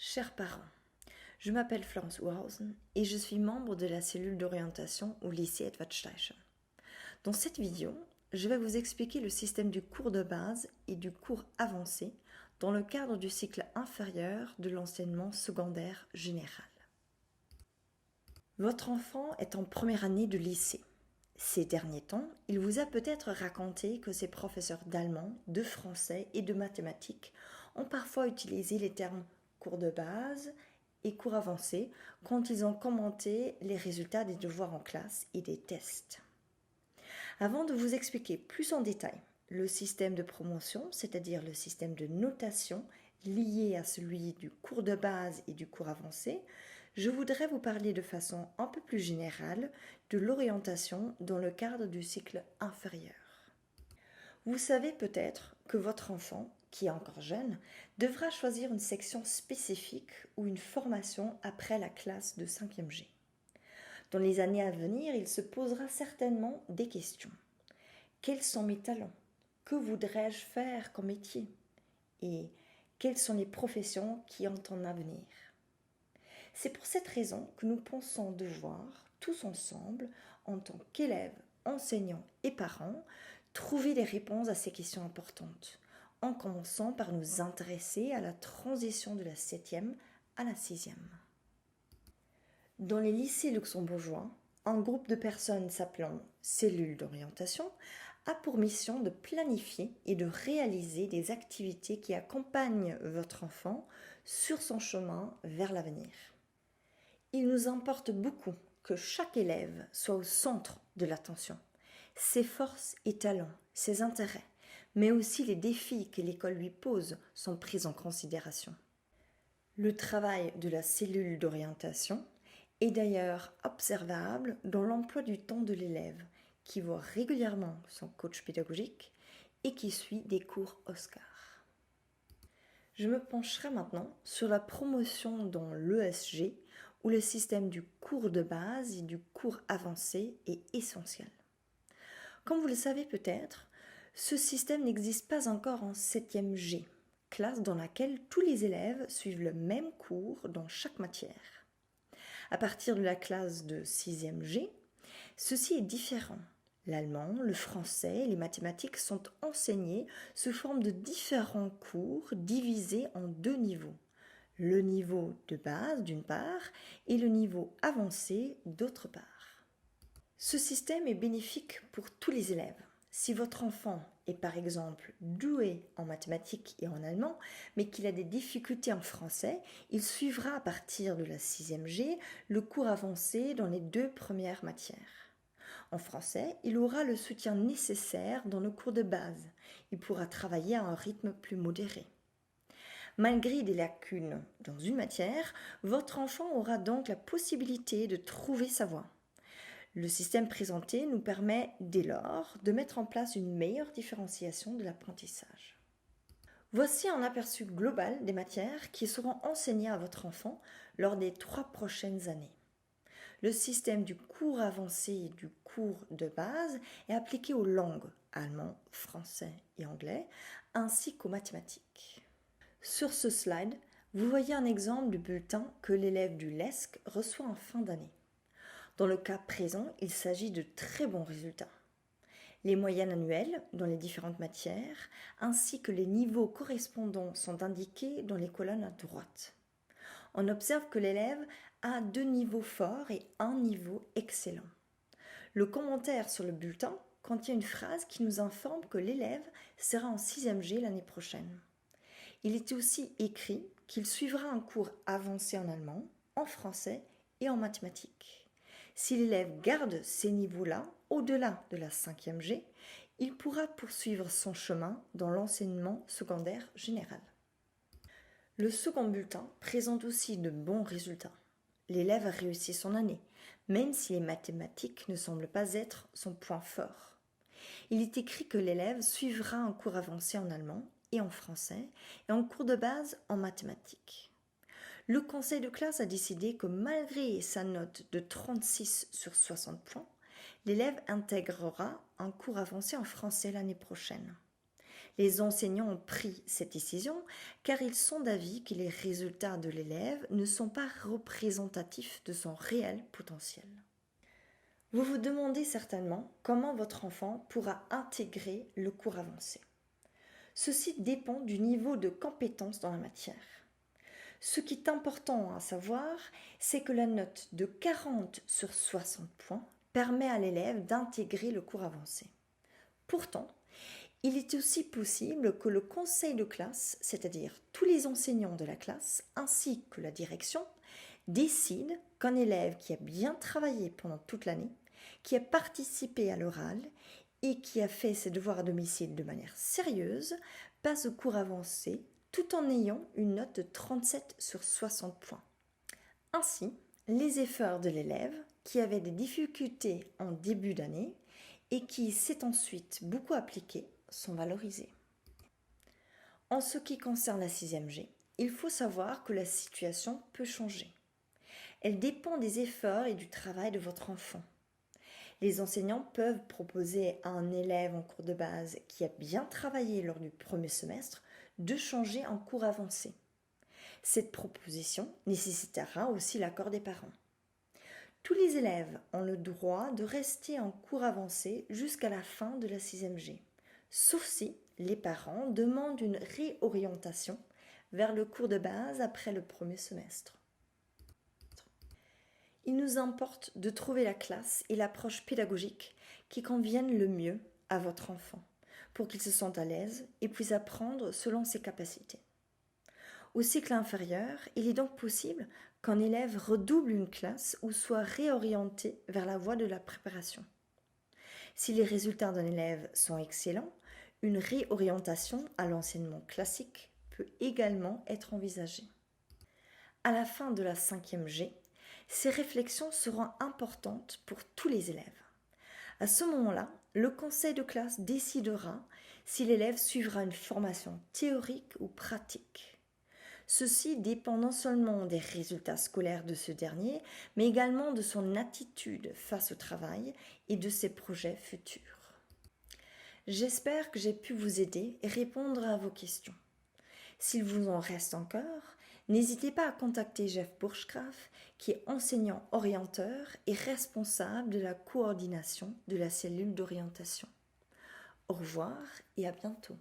Chers parents, je m'appelle Florence Oerhausen et je suis membre de la cellule d'orientation au lycée Edward Steichen. Dans cette vidéo, je vais vous expliquer le système du cours de base et du cours avancé dans le cadre du cycle inférieur de l'enseignement secondaire général. Votre enfant est en première année de lycée. Ces derniers temps, il vous a peut-être raconté que ses professeurs d'allemand, de français et de mathématiques ont parfois utilisé les termes cours de base et cours avancé quand ils ont commenté les résultats des devoirs en classe et des tests. Avant de vous expliquer plus en détail le système de promotion, c'est-à-dire le système de notation lié à celui du cours de base et du cours avancé, je voudrais vous parler de façon un peu plus générale de l'orientation dans le cadre du cycle inférieur. Vous savez peut-être que votre enfant, qui est encore jeune, devra choisir une section spécifique ou une formation après la classe de 5e G. Dans les années à venir, il se posera certainement des questions. Quels sont mes talents? Que voudrais-je faire comme métier? Et quelles sont les professions qui ont un avenir? C'est pour cette raison que nous pensons devoir, tous ensemble, en tant qu'élèves, enseignants et parents, trouver des réponses à ces questions importantes, en commençant par nous intéresser à la transition de la 7e à la 6e. Dans les lycées luxembourgeois, un groupe de personnes s'appelant cellule d'orientation a pour mission de planifier et de réaliser des activités qui accompagnent votre enfant sur son chemin vers l'avenir. Il nous importe beaucoup que chaque élève soit au centre de l'attention. Ses forces et talents, ses intérêts, mais aussi les défis que l'école lui pose sont pris en considération. Le travail de la cellule d'orientation est d'ailleurs observable dans l'emploi du temps de l'élève, qui voit régulièrement son coach pédagogique et qui suit des cours Oscar. Je me pencherai maintenant sur la promotion dans l'ESG, où le système du cours de base et du cours avancé est essentiel. Comme vous le savez peut-être, ce système n'existe pas encore en 7e G, classe dans laquelle tous les élèves suivent le même cours dans chaque matière. À partir de la classe de 6e G, ceci est différent. L'allemand, le français et les mathématiques sont enseignés sous forme de différents cours divisés en 2 niveaux. Le niveau de base d'une part et le niveau avancé d'autre part. Ce système est bénéfique pour tous les élèves. Si votre enfant est par exemple doué en mathématiques et en allemand, mais qu'il a des difficultés en français, il suivra à partir de la 6e G le cours avancé dans les 2 premières matières. En français, il aura le soutien nécessaire dans le cours de base. Il pourra travailler à un rythme plus modéré. Malgré des lacunes dans une matière, votre enfant aura donc la possibilité de trouver sa voie. Le système présenté nous permet dès lors de mettre en place une meilleure différenciation de l'apprentissage. Voici un aperçu global des matières qui seront enseignées à votre enfant lors des 3 prochaines années. Le système du cours avancé et du cours de base est appliqué aux langues allemand, français et anglais, ainsi qu'aux mathématiques. Sur ce slide, vous voyez un exemple du bulletin que l'élève du LESC reçoit en fin d'année. Dans le cas présent, il s'agit de très bons résultats. Les moyennes annuelles dans les différentes matières, ainsi que les niveaux correspondants sont indiqués dans les colonnes à droite. On observe que l'élève a 2 niveaux forts et 1 niveau excellent. Le commentaire sur le bulletin contient une phrase qui nous informe que l'élève sera en 6e G l'année prochaine. Il est aussi écrit qu'il suivra un cours avancé en allemand, en français et en mathématiques. Si l'élève garde ces niveaux-là au-delà de la 5e G, il pourra poursuivre son chemin dans l'enseignement secondaire général. Le second bulletin présente aussi de bons résultats. L'élève a réussi son année, même si les mathématiques ne semblent pas être son point fort. Il est écrit que l'élève suivra un cours avancé en allemand et en français et un cours de base en mathématiques. Le conseil de classe a décidé que malgré sa note de 36 sur 60 points, l'élève intégrera un cours avancé en français l'année prochaine. Les enseignants ont pris cette décision car ils sont d'avis que les résultats de l'élève ne sont pas représentatifs de son réel potentiel. Vous vous demandez certainement comment votre enfant pourra intégrer le cours avancé. Ceci dépend du niveau de compétence dans la matière. Ce qui est important à savoir, c'est que la note de 40 sur 60 points permet à l'élève d'intégrer le cours avancé. Pourtant, il est aussi possible que le conseil de classe, c'est-à-dire tous les enseignants de la classe, ainsi que la direction, décident qu'un élève qui a bien travaillé pendant toute l'année, qui a participé à l'oral et qui a fait ses devoirs à domicile de manière sérieuse, passe au cours avancé tout en ayant une note de 37 sur 60 points. Ainsi, les efforts de l'élève qui avait des difficultés en début d'année et qui s'est ensuite beaucoup appliqué sont valorisés. En ce qui concerne la 6e G, il faut savoir que la situation peut changer. Elle dépend des efforts et du travail de votre enfant. Les enseignants peuvent proposer à un élève en cours de base qui a bien travaillé lors du premier semestre de changer en cours avancé. Cette proposition nécessitera aussi l'accord des parents. Tous les élèves ont le droit de rester en cours avancé jusqu'à la fin de la 6e G, sauf si les parents demandent une réorientation vers le cours de base après le premier semestre. Il nous importe de trouver la classe et l'approche pédagogique qui conviennent le mieux à votre enfant pour qu'il se sente à l'aise et puisse apprendre selon ses capacités. Au cycle inférieur, il est donc possible qu'un élève redouble une classe ou soit réorienté vers la voie de la préparation. Si les résultats d'un élève sont excellents, une réorientation à l'enseignement classique peut également être envisagée. À la fin de la 5e G, ces réflexions seront importantes pour tous les élèves. À ce moment-là, le conseil de classe décidera si l'élève suivra une formation théorique ou pratique. Ceci dépend non seulement des résultats scolaires de ce dernier, mais également de son attitude face au travail et de ses projets futurs. J'espère que j'ai pu vous aider et répondre à vos questions. S'il vous en reste encore, n'hésitez pas à contacter Jeff Burschgraf, qui est enseignant orienteur et responsable de la coordination de la cellule d'orientation. Au revoir et à bientôt.